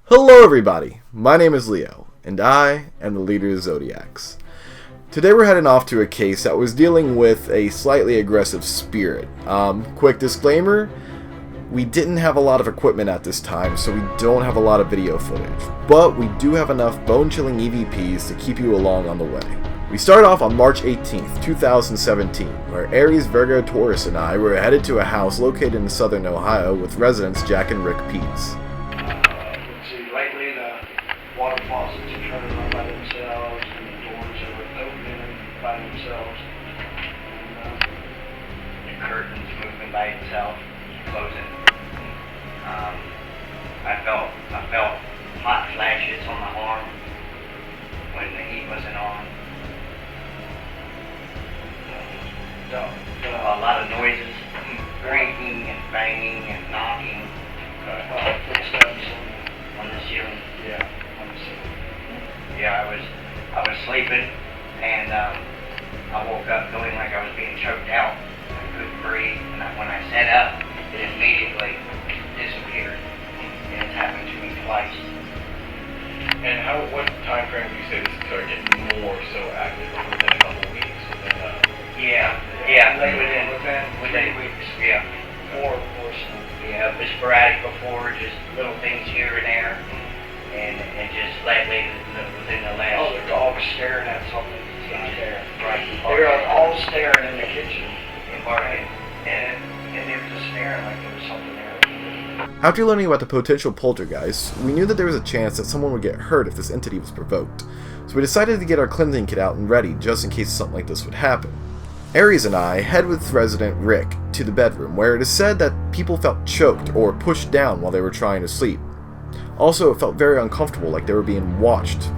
Hello everybody, my name is Leo, and I am the leader of Zodiacs. Today we're heading off to a case that was dealing with a slightly aggressive spirit. Quick disclaimer, we didn't have a lot of equipment at this time, so we don't have a lot of video footage, but we do have enough bone-chilling EVPs to keep you along on the way. We start off on March 18th, 2017, where Aries, Virgo, Taurus, and I were headed to a house located in southern Ohio with residents Jack and Rick Peetz. Lately, the water faucets are turning on by themselves, and the doors are opening by themselves, and the curtains moving by itself, closing. I felt hot flashes on my arm when the heat wasn't on. A lot of noises, cranking and banging and knocking. Footsteps On the ceiling. Yeah, on the ceiling. Yeah, I was sleeping, and I woke up feeling like I was being choked out. I couldn't breathe, and when I sat up, it immediately disappeared. And it's happened to me twice. And what time frame do you say this started getting more so active? Within a couple weeks? Yeah, within weeks. Yeah. More, of course. Yeah, it was sporadic before, just little things here and there, and just lately, within the last. Oh, the dog's staring at something that's not there. Right. They are all staring in the kitchen, And barking. and they were just staring like there was something there. After learning about the potential poltergeist, we knew that there was a chance that someone would get hurt if this entity was provoked, so we decided to get our cleansing kit out and ready just in case something like this would happen. Aries and I head with resident Rick to the bedroom, where it is said that people felt choked or pushed down while they were trying to sleep. Also, it felt very uncomfortable, like they were being watched.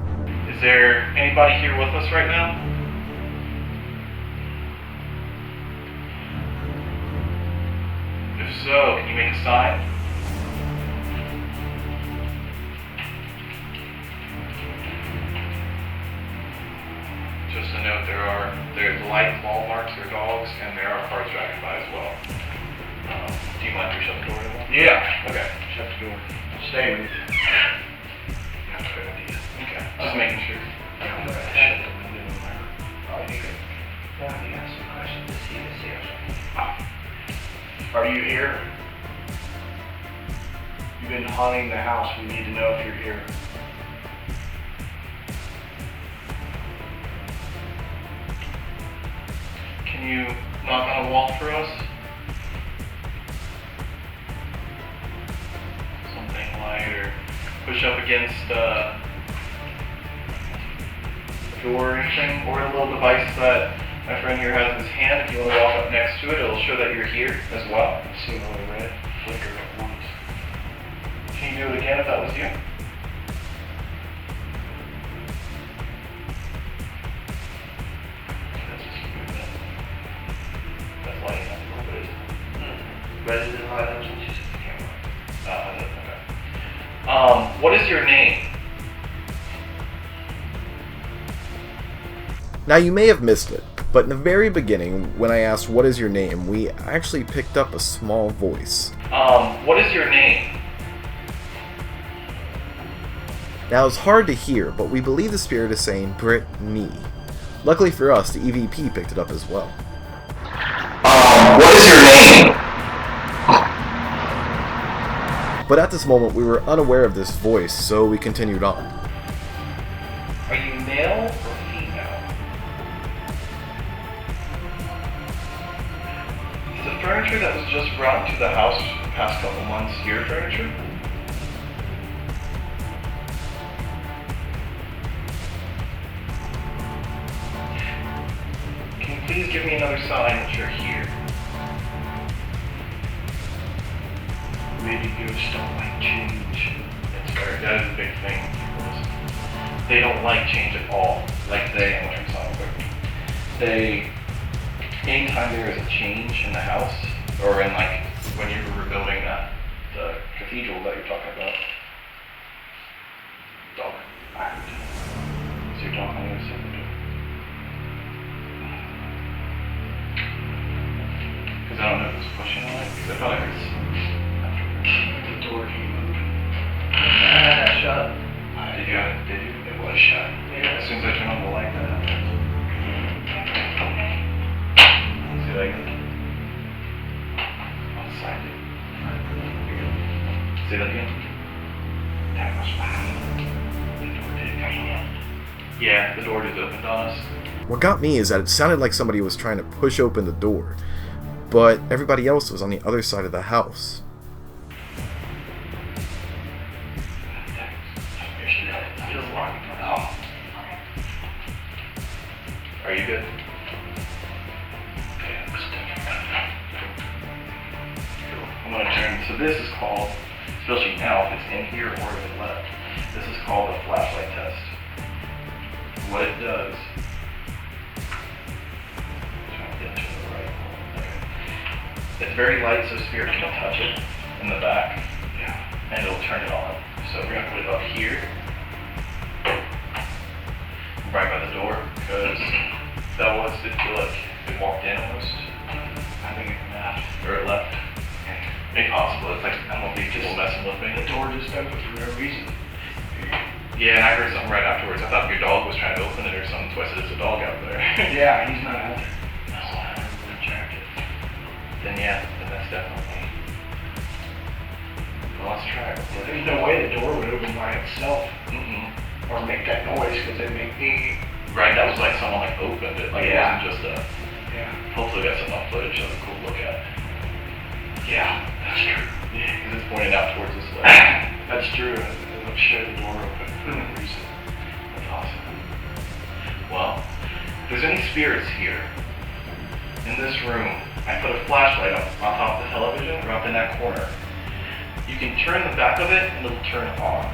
Is there anybody here with us right now? If so, can you make a sign? Just a note, there's light ball marks or dogs, and there are cars driving by as well. Do you mind if we shut the door anymore? Yeah. Okay. Shut the door. Stay with you. That's a good idea. Okay. Just making sure. I'm going to shut the window in there. Oh, you could. Yeah, you got some questions to see this here. Are you here? You've been haunting the house. We need to know if you're here. Can you knock on a wall for us? Something light, or push up against a door or anything, or a little device that my friend here has in his hand. If you want to walk up next to it, it'll show that you're here as well. I see a little red flicker at once. Can you do it again if that was you? That's just a movement. That's lighting up a little bit, isn't it? Rather than light up, since you set the camera. Okay. What is your name? Now you may have missed it, but in the very beginning, when I asked what is your name, we actually picked up a small voice. What is your name? Now it's hard to hear, but we believe the spirit is saying Brittany. Luckily for us, the EVP picked it up as well. What is your name? But at this moment, we were unaware of this voice, so we continued on. Are you male or female? Is the furniture that was just brought to the house the past couple months your furniture? Can you please please give me another sign that you're here. Maybe ghosts don't like change. That is a big thing. They don't like change at all. Like I'm gonna turn this on quick. Anytime there is a change in the house, or in like when you were rebuilding the cathedral that you're talking about. Dog. Is your dog on the other side of the door? Because I don't know if it's pushing on it, because I felt like it's The door came open. shut. Did you? It was shut. Yeah, as soon as I turn on the light, that happens. See that again? Outside it. See that again? That was loud. The door did come in. Yeah, the door just opened on us. What got me is that it sounded like somebody was trying to push open the door, but everybody else was on the other side of the house. Are you good? I'm going to turn, so this is called, especially now if it's in here or if it left, this is called a flashlight test. What it does, trying to get to the right one. It's very light so spirit can touch it in the back, and it'll turn it on. So we're going to put it up here, right by the door, because that was, it feel like it walked in almost. I think it left, or it left. Maybe possible. It's like, I don't think people messing with me. The door just opened for no reason. Yeah, and I heard something right afterwards. I thought your dog was trying to open it or something, so I said, there's a dog out there. Yeah, he's not out there. No, I would check it. Then that's definitely. Well, let's try it. There's no way the door would open by itself. Mm-mm. Or make that noise, because they make me. Right, that was like someone like opened it. Like Yeah. it wasn't just a. Yeah. Hopefully we got some footage of a cool look at. Yeah, that's true. Yeah, because it's pointed out towards this way. That's true. It'll show the door open for no reason. That's awesome. Well, if there's any spirits here, in this room, I put a flashlight on top of the television, or up in that corner. You can turn the back of it, and it'll turn on.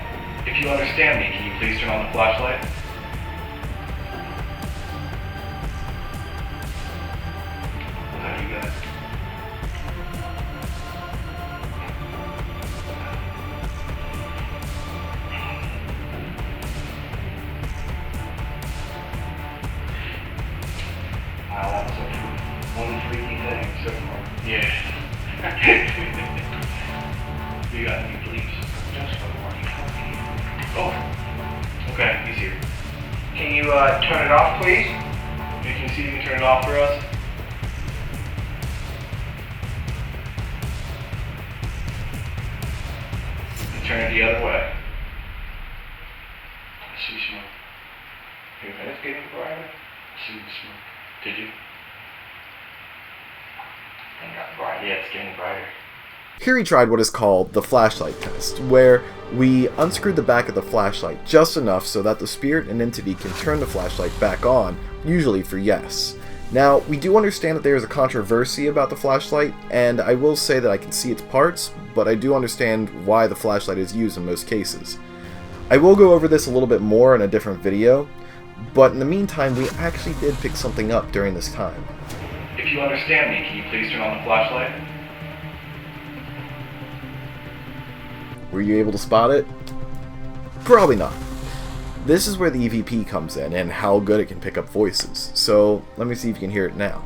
If you understand me, can you please turn on the flashlight? Is that you guys? Wow, that was one freaky thing so far. Yeah. You got any beliefs? Just for the walkie-talkie. Oh. Okay, he's here. Can you turn it off, please? You can see you can turn it off for us. And turn it the other way. I see smoke. It's getting brighter. I see the smoke. Did you? It got brighter. Yeah, it's getting brighter. Here he tried what is called the flashlight test, where we unscrewed the back of the flashlight just enough so that the spirit and entity can turn the flashlight back on, usually for yes. Now, we do understand that there is a controversy about the flashlight, and I will say that I can see its parts, but I do understand why the flashlight is used in most cases. I will go over this a little bit more in a different video, but in the meantime, we actually did pick something up during this time. If you understand me, can you please turn on the flashlight? Were you able to spot it? Probably not. This is where the EVP comes in and how good it can pick up voices. So let me see if you can hear it now.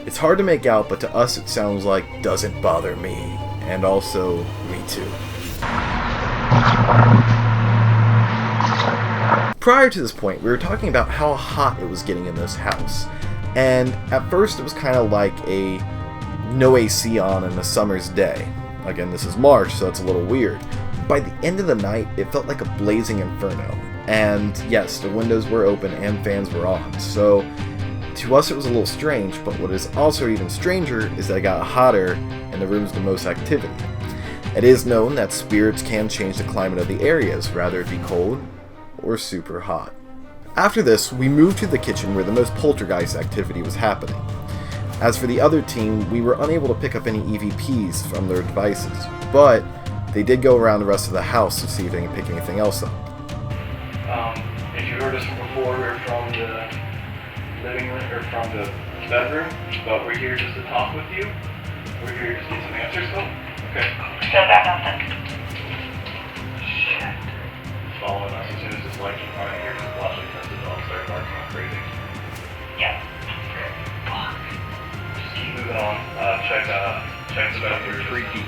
It's hard to make out, but to us it sounds like "doesn't bother me," and also "me too." Prior to this point, we were talking about how hot it was getting in this house, and at first it was kind of like a no AC on in a summer's day. Again, this is March, so it's a little weird. By the end of the night, it felt like a blazing inferno, and yes, the windows were open and fans were on, so to us it was a little strange, but what is also even stranger is that it got hotter and the rooms the most activity. It is known that spirits can change the climate of the areas, rather it be cold or super hot. After this, we moved to the kitchen where the most poltergeist activity was happening. As for the other team, we were unable to pick up any EVPs from their devices, but they did go around the rest of the house to see if they can pick anything else up. If you heard us from before, we're from the living room, or from the bedroom, but we're here just to talk with you. We're here to get some answers, though. Okay. Still got nothing. Shit. It's following us as soon as this light came on here, the flashlight turns the dog started barking like crazy. Yeah. Fuck. Just keep moving on. Check the bedroom. Freaky.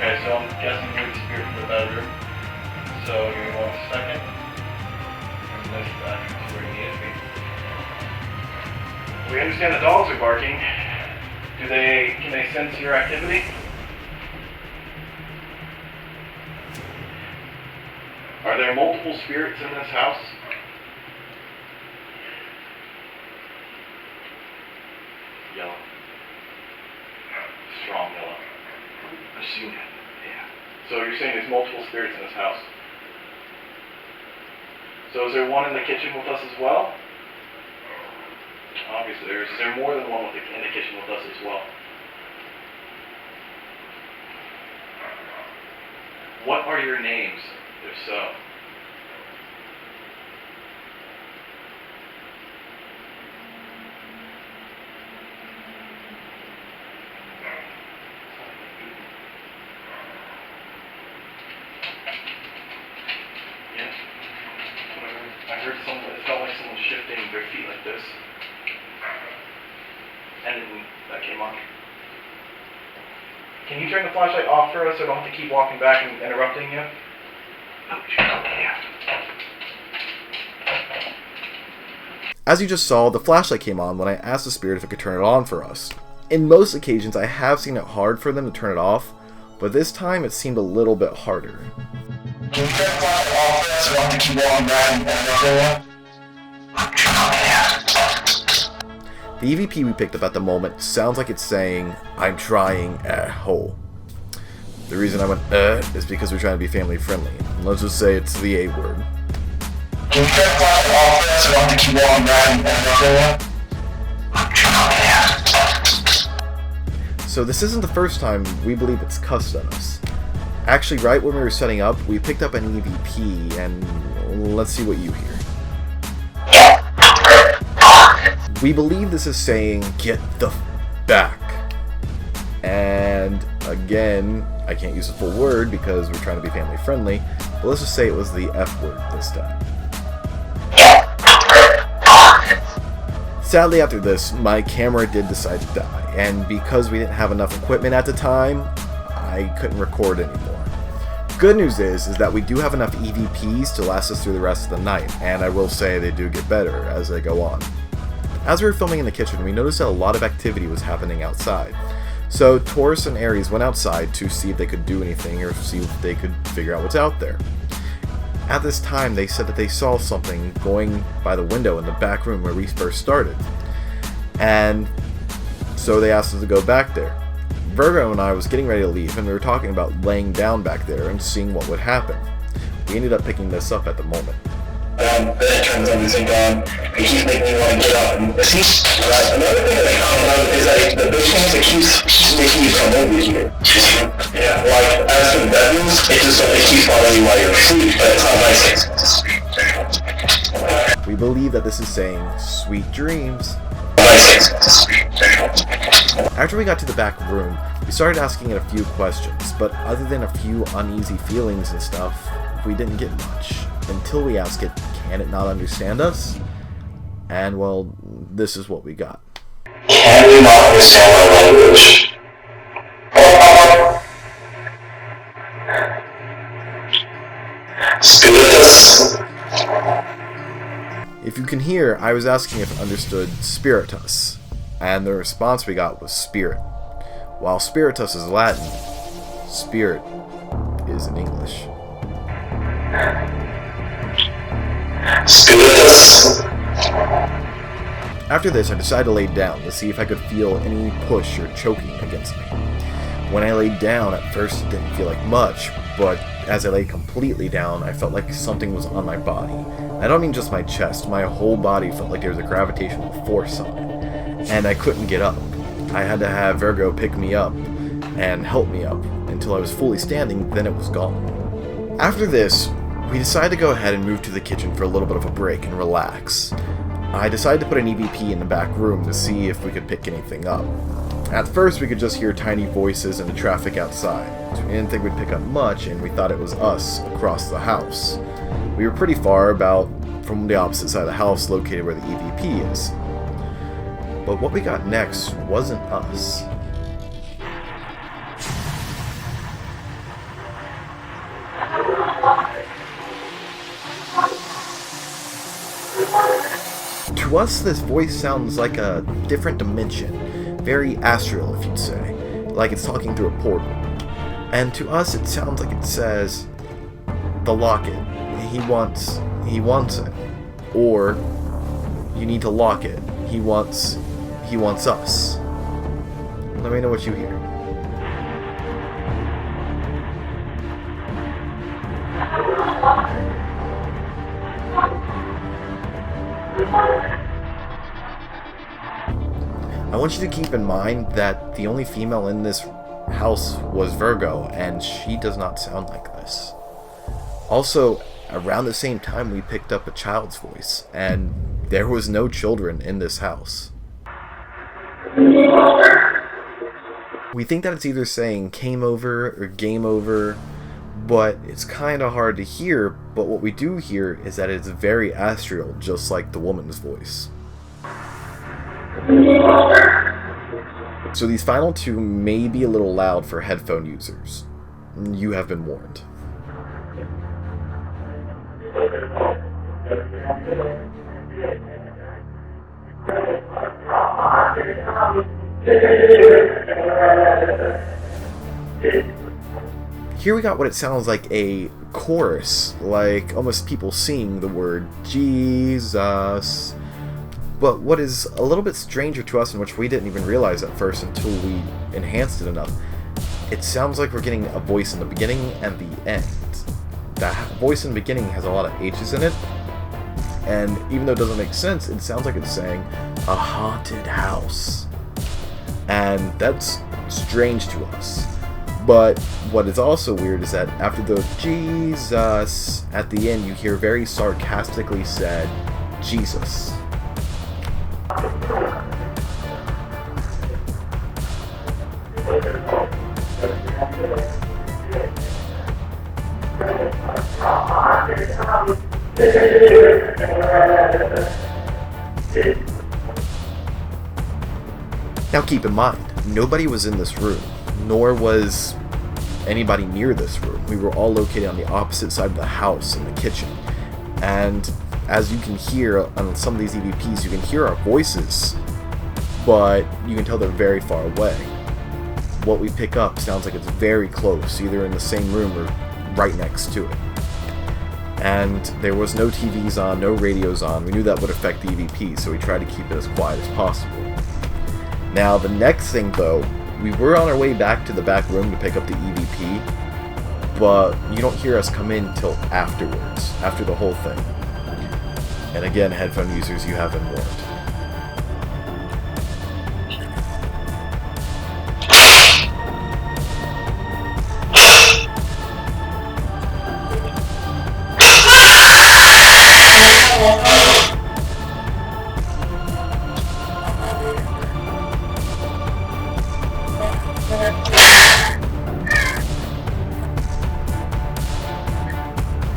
Okay, so I'm guessing you're the spirit from the bedroom. So give me 1 second. And this back to where you need to be. We understand the dogs are barking. Can they sense your activity? Are there multiple spirits in this house? Yellow. Strong yellow. I've seen it. Yeah. So you're saying there's multiple spirits in this house? So is there one in the kitchen with us as well? Obviously there is. Is there more than one in the kitchen with us as well? What are your names, if so? It felt like someone shifting their feet like this. And then that came on. Can you turn the flashlight off for us so I don't have to keep walking back and interrupting you? As you just saw, the flashlight came on when I asked the spirit if it could turn it on for us. In most occasions, I have seen it hard for them to turn it off, but this time it seemed a little bit harder. Can you turn the flashlight off for us so I don't have to keep walking back and interrupting you? The EVP we picked up at the moment sounds like it's saying, "I'm trying, hole." The reason I went, is because we're trying to be family friendly. Let's just say it's the A word. Can you turn the flashlight off for us so I don't have to keep walking back and interrupting you? So this isn't the first time we believe it's cussed at us. Actually, right when we were setting up, we picked up an EVP, and let's see what you hear. We believe this is saying, "Get the back." And again, I can't use the full word because we're trying to be family friendly, but let's just say it was the F word this time. Sadly, after this, my camera did decide to die, and because we didn't have enough equipment at the time, I couldn't record anymore. Good news is that we do have enough EVPs to last us through the rest of the night, and I will say they do get better as they go on. As we were filming in the kitchen, we noticed that a lot of activity was happening outside. So Taurus and Aries went outside to see if they could do anything or see if they could figure out what's out there. At this time, they said that they saw something going by the window in the back room where we first started. And so they asked us to go back there. Virgo and I was getting ready to leave, and we were talking about laying down back there and seeing what would happen. We ended up picking this up at the moment. Then it turns everything on. It keeps making me want to get up. And see, another thing that I found out is that the thing that keeps making you come over here. Yeah. Like, as for the bedrooms, it keeps bothering you while you're asleep, but it's not nice. We believe that this is saying, "Sweet dreams." After we got to the back room, we started asking it a few questions, but other than a few uneasy feelings and stuff, we didn't get much. Until we ask it, can it not understand us? And well, this is what we got. Can you not understand my language? Spiritus. If you can hear, I was asking if it understood spiritus, and the response we got was spirit. While spiritus is Latin, spirit is in English. Spiritus. After this, I decided to lay down to see if I could feel any push or choking against me. When I laid down, at first it didn't feel like much, but as I lay completely down, I felt like something was on my body. I don't mean just my chest, my whole body felt like there was a gravitational force on it, and I couldn't get up. I had to have Virgo pick me up and help me up until I was fully standing, then it was gone. After this, we decided to go ahead and move to the kitchen for a little bit of a break and relax. I decided to put an EVP in the back room to see if we could pick anything up. At first, we could just hear tiny voices and the traffic outside. We didn't think we'd pick up much, and we thought it was us across the house. We were pretty far, about from the opposite side of the house, located where the EVP is. But what we got next wasn't us. To us, this voice sounds like a different dimension. Very astral, if you'd say, like it's talking through a portal. And to us, it sounds like it says, the locket, he wants it. Or, you need to lock it, he wants us. Let me know what you hear. I want you to keep in mind that the only female in this house was Virgo, and she does not sound like this. Also, around the same time, we picked up a child's voice, and there was no children in this house. We think that it's either saying came over or game over, but it's kind of hard to hear, but what we do hear is that it's very astral, just like the woman's voice. So these final two may be a little loud for headphone users. You have been warned. Here we got what it sounds like a chorus, like almost people singing the word Jesus. But what is a little bit stranger to us, and which we didn't even realize at first until we enhanced it enough, it sounds like we're getting a voice in the beginning and the end. That voice in the beginning has a lot of H's in it, and even though it doesn't make sense, it sounds like it's saying a haunted house. And that's strange to us. But what is also weird is that after the Jesus, at the end you hear very sarcastically said, Jesus. Now keep in mind, nobody was in this room, nor was anybody near this room. We were all located on the opposite side of the house in the kitchen. And as you can hear on some of these EVPs, you can hear our voices, but you can tell they're very far away. What we pick up sounds like it's very close, either in the same room or right next to it. And there was no TVs on, no radios on. We knew that would affect the EVP, so we tried to keep it as quiet as possible. Now, the next thing though, we were on our way back to the back room to pick up the EVP, but you don't hear us come in till afterwards, after the whole thing. And again, headphone users, you have been warned.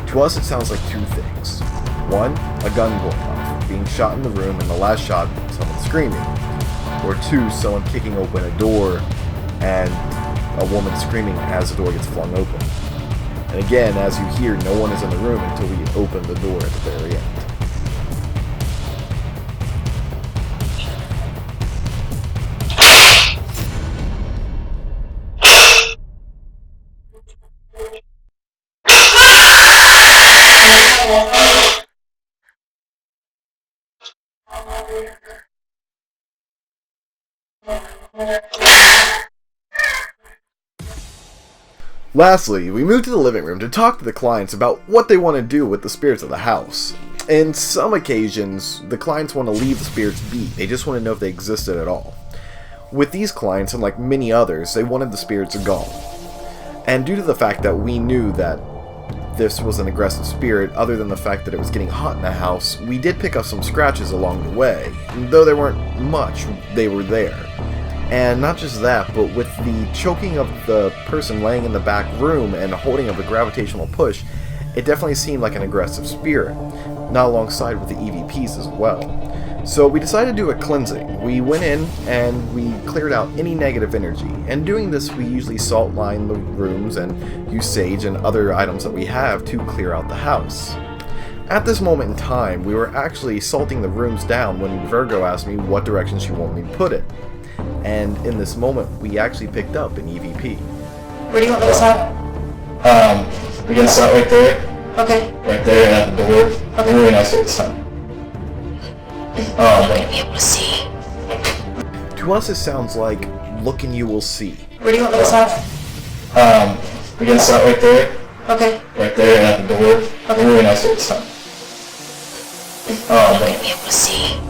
To us, it sounds like two things. One, a gun going off, being shot in the room, and the last shot, someone screaming. Or two, someone kicking open a door and a woman screaming as the door gets flung open. And again, as you hear, no one is in the room until we open the door at the very end. Lastly, we moved to the living room to talk to the clients about what they want to do with the spirits of the house. In some occasions, the clients want to leave the spirits be, they just want to know if they existed at all. With these clients, unlike many others, they wanted the spirits gone. And due to the fact that we knew that this was an aggressive spirit, other than the fact that it was getting hot in the house, we did pick up some scratches along the way. Though there weren't much, they were there. And not just that, but with the choking of the person laying in the back room and holding of the gravitational push, it definitely seemed like an aggressive spirit, not alongside with the EVPs as well. So we decided to do a cleansing. We went in and we cleared out any negative energy, and doing this we usually salt line the rooms and use sage and other items that we have to clear out the house. At this moment in time, we were actually salting the rooms down when Virgo asked me what direction she wanted me to put it. And in this moment, we actually picked up an EVP. Where do you want me to start? We're gonna start right there. Okay. Right there at the door. Okay. Really nice this time. You're gonna be able to see. To us, it sounds like, look and you will see. Where do you want me to start? We're gonna start right there. Okay. Right there at the door. Okay. Really nice this time. You're gonna be able to see.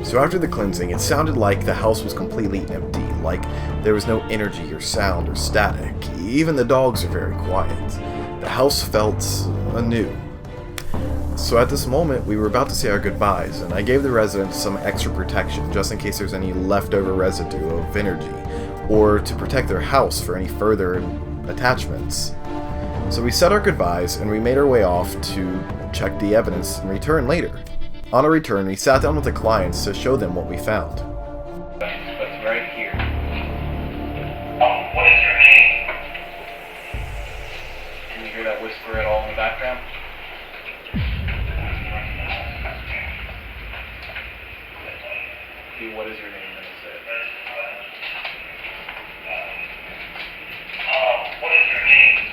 So after the cleansing, it sounded like the house was completely empty, like there was no energy or sound or static. Even the dogs are very quiet. The house felt anew. So at this moment, we were about to say our goodbyes, and I gave the residents some extra protection, just in case there's any leftover residue of energy, or to protect their house for any further attachments. So we said our goodbyes, and we made our way off to check the evidence and return later. On our return, we sat down with the clients to show them what we found. That's right here. What is your name? Can you hear that whisper at all in the background? Okay, what is your name? Then say it. What is your name?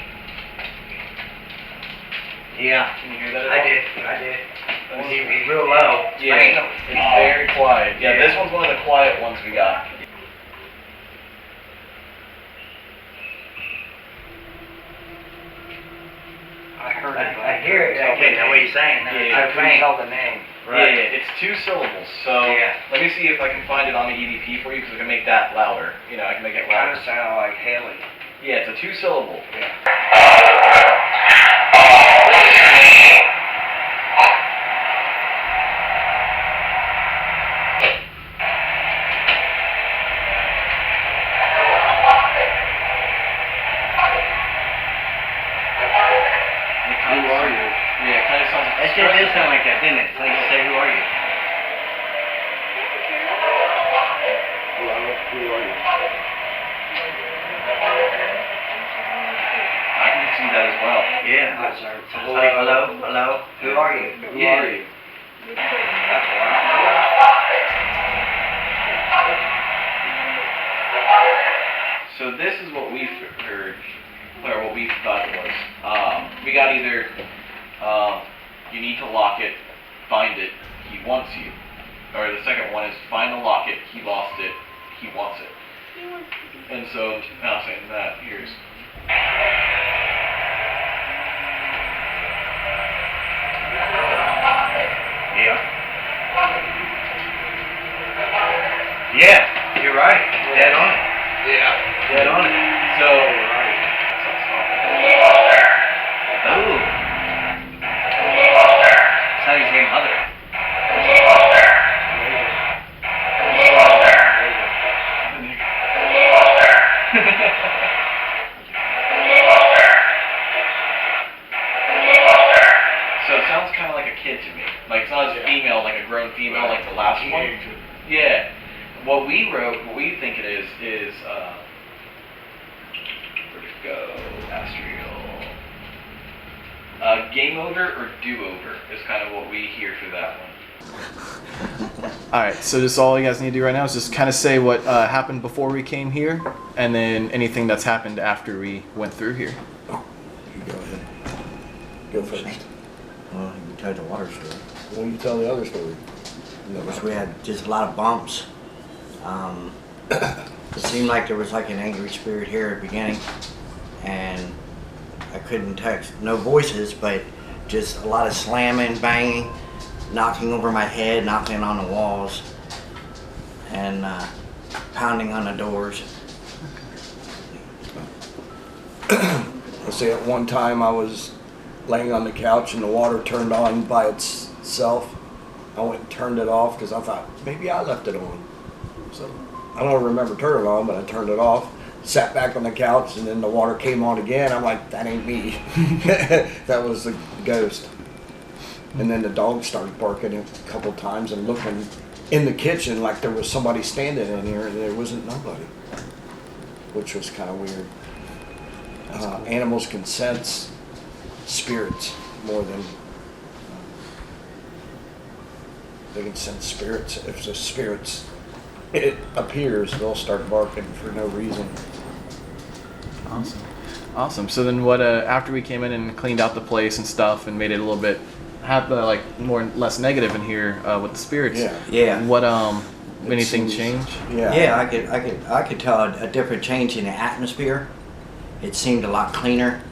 Yeah. Can you hear that at all? I did. He's real low. Yeah, it's very quiet. Yeah, this one's one of the quiet ones we got. I hear it. I can't know what you're saying. Yeah, I can't tell the name. Right. Yeah, it's 2 syllables. So let me see if I can find it on the EVP for you, because I can make that louder. You know, I can make it Kind louder. of sound like Haley. Yeah, it's a 2 syllable. Yeah. Who are you? Yeah, it kind of sounds like It did sound like that, didn't it? Like you say, who are you? Who are you? I can see that as well. Yeah. Hello. Who are you? Who are you? So this is what we heard, or what we thought it was. We got either you need to lock it, find it, he wants you. Or the second one is find the locket, he lost it, he wants it. And so, now saying that, here's... Yeah, you're right. Dead on it. Yeah. Dead on it. So... Ooh. That's how you say mother. So it sounds kind of like a kid to me. Like it's not as female, like a grown female, like the last one. Yeah. What we wrote, what we think it is where'd it go? Astral. Game over or do over is kind of what we hear for that one. Alright, so just all you guys need to do right now is just kind of say what happened before we came here, and then anything that's happened after we went through here. You go ahead. Go first. Well, you can tell the water story. Well, you tell the other story. We had just a lot of bumps. It seemed like there was like an angry spirit here at the beginning, and I couldn't text, no voices, but just a lot of slamming, banging, knocking over my head, knocking on the walls, and pounding on the doors. I say at one time I was laying on the couch and the water turned on by itself. I went and turned it off because I thought maybe I left it on. So I don't remember turning it on, but I turned it off, sat back on the couch, and then the water came on again. I'm like, that ain't me. That was the ghost. And then the dog started barking a couple times and looking in the kitchen like there was somebody standing in here, and there wasn't nobody, which was kind of weird. Cool. Animals can sense spirits more than they can sense spirits. If the spirits it appears, they'll start barking for no reason. Awesome. So then what, after we came in and cleaned out the place and stuff and made it a little bit less negative in here with the spirits. Yeah. What anything change? Yeah. I could tell a different change in the atmosphere. It seemed a lot cleaner,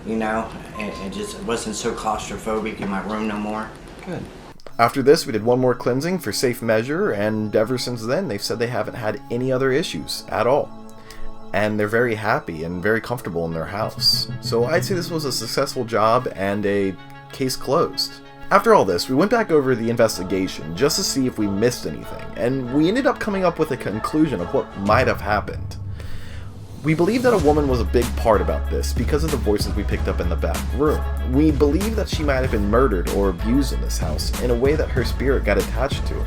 and it wasn't so claustrophobic in my room no more. Good. After this, we did one more cleansing for safe measure, and ever since then, they've said they haven't had any other issues at all. And they're very happy and very comfortable in their house. So I'd say this was a successful job and a case closed. After all this, we went back over the investigation just to see if we missed anything, and we ended up coming up with a conclusion of what might have happened. We believe that a woman was a big part about this because of the voices we picked up in the back room. We believe that she might have been murdered or abused in this house in a way that her spirit got attached to her.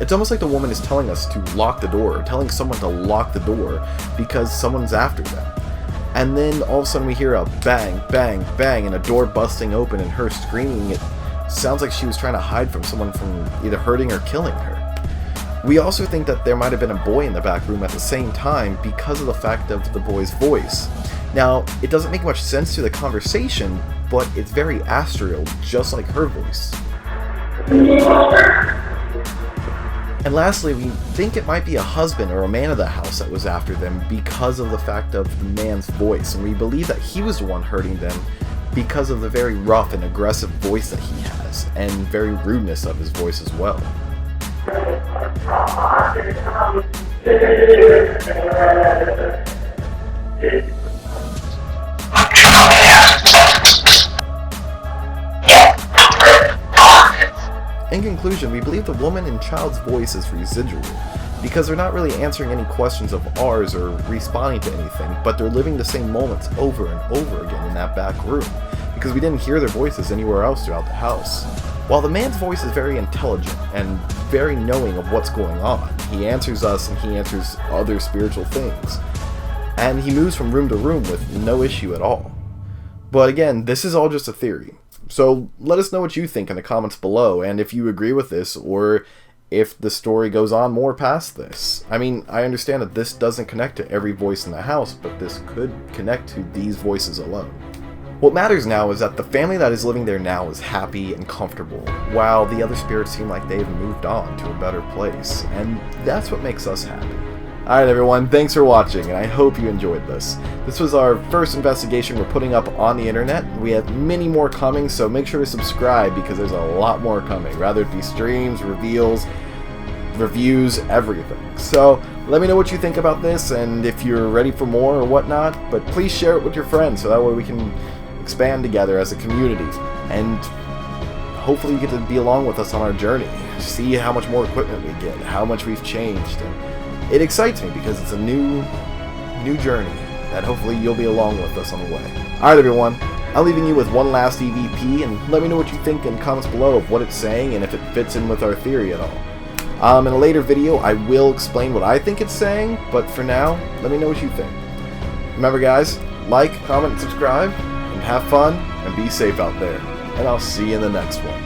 It's almost like the woman is telling us to lock the door, telling someone to lock the door because someone's after them. And then all of a sudden we hear a bang, bang, bang, and a door busting open and her screaming. It sounds like she was trying to hide from someone from either hurting or killing her. We also think that there might have been a boy in the back room at the same time because of the fact of the boy's voice. Now, it doesn't make much sense to the conversation, but it's very astral, just like her voice. And lastly, we think it might be a husband or a man of the house that was after them because of the fact of the man's voice, and we believe that he was the one hurting them because of the very rough and aggressive voice that he has, and very rudeness of his voice as well. In conclusion, we believe the woman and child's voice is residual, because they're not really answering any questions of ours or responding to anything, but they're living the same moments over and over again in that back room, because we didn't hear their voices anywhere else throughout the house. While the man's voice is very intelligent and very knowing of what's going on, he answers us and he answers other spiritual things, and he moves from room to room with no issue at all. But again, this is all just a theory. So let us know what you think in the comments below, and if you agree with this, or if the story goes on more past this. I mean, I understand that this doesn't connect to every voice in the house, but this could connect to these voices alone. What matters now is that the family that is living there now is happy and comfortable, while the other spirits seem like they've moved on to a better place, and that's what makes us happy. Alright everyone, thanks for watching, and I hope you enjoyed this. This was our first investigation we're putting up on the internet. We have many more coming, so make sure to subscribe because there's a lot more coming, rather it be streams, reveals, reviews, everything. So let me know what you think about this, and if you're ready for more or whatnot, but please share it with your friends so that way we can expand together as a community, and hopefully you get to be along with us on our journey, see how much more equipment we get, how much we've changed, and it excites me because it's a new journey that hopefully you'll be along with us on the way. Alright everyone, I'm leaving you with one last EVP, and let me know what you think in the comments below of what it's saying and if it fits in with our theory at all. In a later video I will explain what I think it's saying, but for now, let me know what you think. Remember guys, like, comment, and subscribe, and have fun and be safe out there. And I'll see you in the next one.